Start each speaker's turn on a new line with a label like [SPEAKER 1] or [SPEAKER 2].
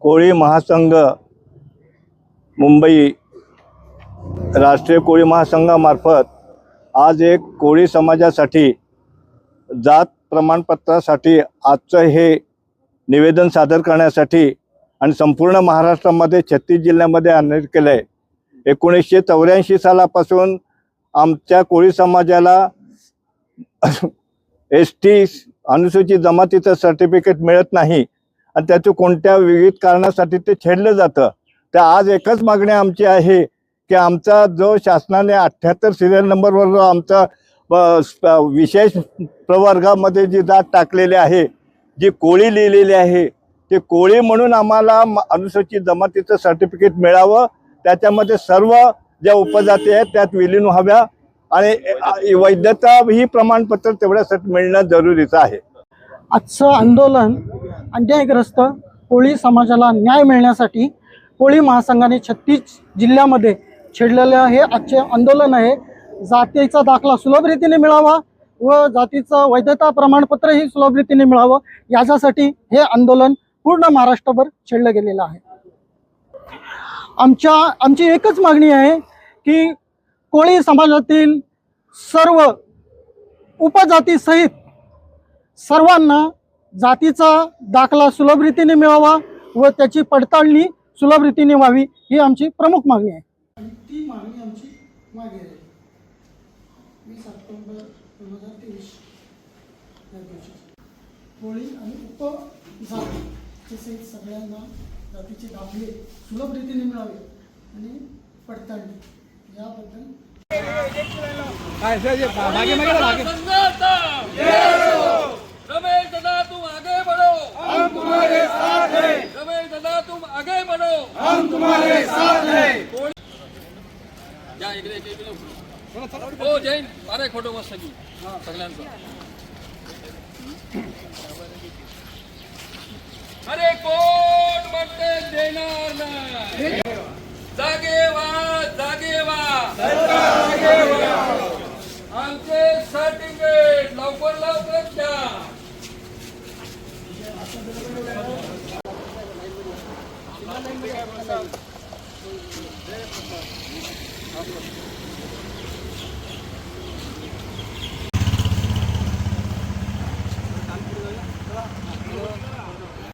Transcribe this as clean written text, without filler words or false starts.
[SPEAKER 1] कोळी महासंघ मुंबई राष्ट्रीय कोळी महासंघामार्फत आज एक कोळी समाजासाठी जात प्रमाणपत्रासाठी आजचं हे निवेदन सादर करण्यासाठी आणि संपूर्ण महाराष्ट्रामध्ये 36 जिल्ह्यामध्ये आणण्यात केलं आहे। 1984 सालापासून आमच्या कोळी समाजाला ST अनुसूचित जमातीचं सर्टिफिकेट मिळत नाही आणि त्याचं कोणत्या विविध कारणासाठी ते छेडलं जातं। तर आज एकच मागणी आमची आहे की आमचा जो शासनाने 78 सिरियल नंबरवर जो आमचा विशेष प्रवर्गामध्ये जी जात टाकलेली आहे, जी कोळी लिहिलेली आहे, ते कोळी म्हणून आम्हाला अनुसूचित जमातीचं सर्टिफिकेट मिळावं। त्याच्यामध्ये सर्व ज्या उपजाती आहेत त्यात विलीन व्हाव्या आणि वैधता ही प्रमाणपत्र तेवढ्यासाठी मिळणं जरुरीचं आहे।
[SPEAKER 2] आजचं आंदोलन अन्यायग्रस्त कोळी समाजाला न्याय मिळण्यासाठी कोळी महासंघाने 36 जिल्ह्यामध्ये छेडलेलं हे आजचे आंदोलन आहे। जातीचा दाखला सुलभ रीतीने मिळावा व जातीचं वैधता प्रमाणपत्रही सुलभ रीतीने मिळावं याच्यासाठी हे आंदोलन पूर्ण महाराष्ट्रभर छेडलं गेलेलं आहे। आमची एकच मागणी आहे की कोळी समाजातील सर्व उपजातीसहित सर्वांना जातीचा दाखला सुलभ रीतीने मिळावा व त्याची पडताळणी सुलभ रीतीने व्हावी ही आमची प्रमुख मागणी आहे। ती मागणी आमची मागे आहे 20 ऑक्टोबर 2023 या दिवशी कोळी आणि उपजाती सगळ्यांना जातीचे दाखले सुलभ रीतीने मिळावे आणि पडताळणी याबद्दल
[SPEAKER 3] रमेश दादा तुम आगे बढ़ो, हम तुम्हारे साथ हैं। रमेश दादा तुम आगे बढ़ो, हम तुम्हारे साथ हैं। जा इकडे हो जैन अरे फोटो मस्त की सगळ्यांचा। अरे कोण म्हणते देणार नाही, जागे व्हा जागे व्हा जागे व्हा, आमचे सर्टिफिकेट लवकर लवकर द्या।